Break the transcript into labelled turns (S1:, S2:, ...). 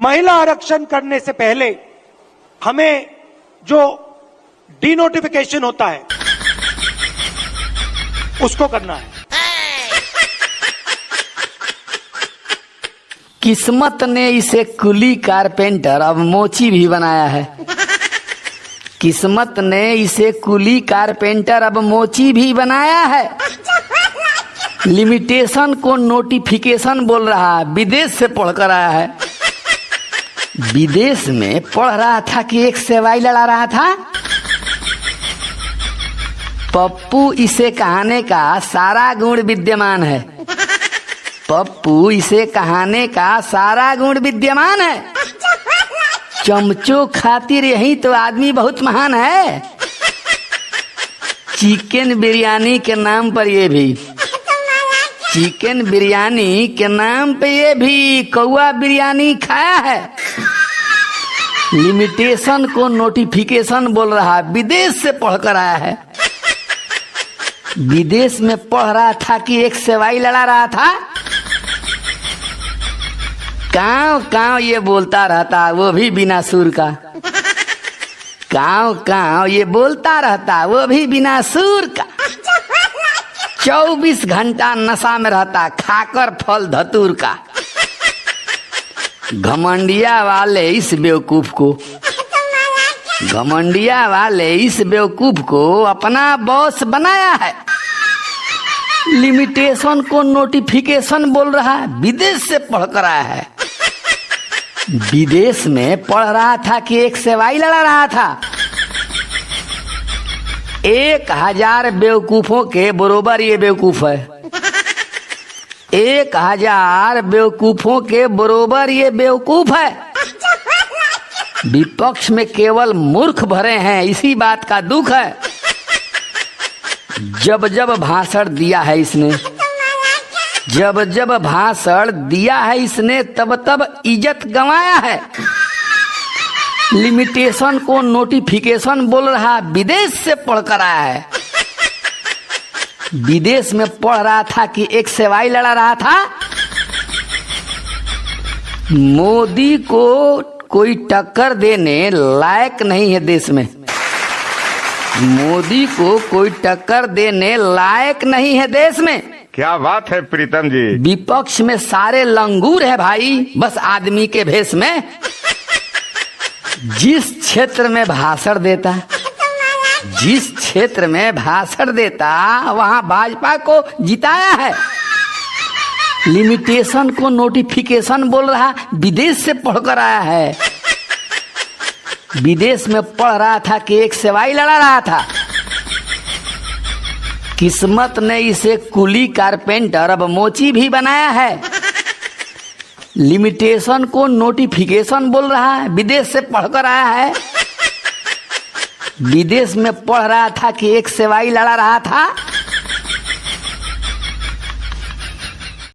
S1: महिला आरक्षण करने से पहले हमें जो डिनोटिफिकेशन होता है उसको करना है।
S2: किस्मत ने इसे कुली कारपेंटर अब मोची भी बनाया है। किस्मत ने इसे कुली कारपेंटर अब मोची भी बनाया है। लिमिटेशन को नोटिफिकेशन बोल रहा है, विदेश से पढ़कर आया है। विदेश में पढ़ रहा था कि एक सेवाई लड़ा रहा था। पप्पू इसे कहाने का सारा गुण विद्यमान है। पप्पू इसे कहाने का सारा गुण विद्यमान है। चमचो खातिर यही तो आदमी बहुत महान है। चिकन बिरयानी के नाम पर ये भी, चिकन बिरयानी के नाम पे ये भी कौआ बिरयानी खाया है। लिमिटेशन को नोटिफिकेशन बोल रहा है, विदेश से पढ़कर आया है। विदेश में पढ़ रहा था कि एक सेवाई लड़ा रहा था। काव काव ये बोलता रहता, वो भी बिना सुर का। काव काव ये बोलता रहता, वो भी बिना सुर का। 24 घंटा नशा में रहता, खाकर फल धतूर का। घमंडिया वाले इस बेवकूफ को, घमंडिया वाले इस बेवकूफ को अपना बॉस बनाया है। लिमिटेशन को नोटिफिकेशन बोल रहा है, विदेश से पढ़कर आया है। विदेश में पढ़ रहा था कि एक सेवाई लड़ा रहा था। 1000 बेवकूफों के बरोबर ये बेवकूफ है। 1000 बेवकूफों के बरोबर ये बेवकूफ है। विपक्ष में केवल मूर्ख भरे हैं, इसी बात का दुख है। जब जब भाषण दिया है इसने, जब जब भाषण दिया है इसने, तब तब इज्जत गंवाया है। लिमिटेशन को नोटिफिकेशन बोल रहा, विदेश से पढ़कर आया है। विदेश में पढ़ रहा था कि एक सेवाई लड़ा रहा था। मोदी को कोई टक्कर देने लायक नहीं है देश में। मोदी को कोई टक्कर देने लायक नहीं है देश में।
S3: क्या बात है प्रीतम जी।
S2: विपक्ष में सारे लंगूर है भाई, बस आदमी के भेष में। जिस क्षेत्र में भाषण देता, जिस क्षेत्र में भाषण देता, वहां भाजपा को जिताया है। लिमिटेशन को नोटिफिकेशन बोल रहा, विदेश से पढ़कर आया है। विदेश में पढ़ रहा था कि एक सेवाई लड़ा रहा था। किस्मत ने इसे कुली कारपेंटर अब मोची भी बनाया है। लिमिटेशन को नोटिफिकेशन बोल रहा है, विदेश से पढ़कर आया है। विदेश में पढ़ रहा था कि एक सेवाई लड़ा रहा था।